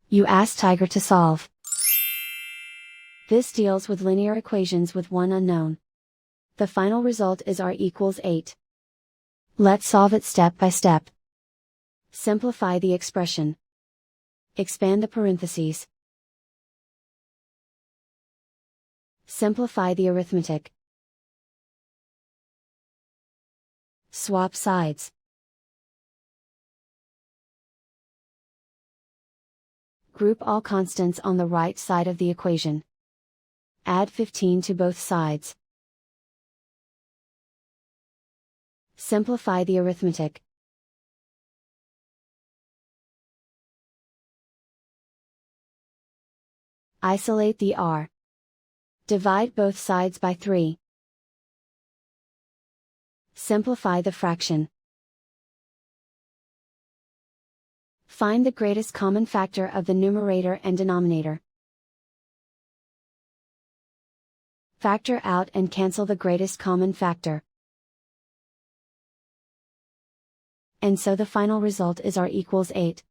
You ask Tiger to solve. This deals with linear equations with one unknown. The final result is r equals 8. Let's solve it step by step. Simplify the expression. Expand the parentheses. Simplify the arithmetic. Swap sides. Group all constants on the right side of the equation. Add 15 to both sides. Simplify the arithmetic. Isolate the r. Divide both sides by 3. Simplify the fraction. Find the greatest common factor of the numerator and denominator. Factor out and cancel the greatest common factor. And so the final result is r equals 8.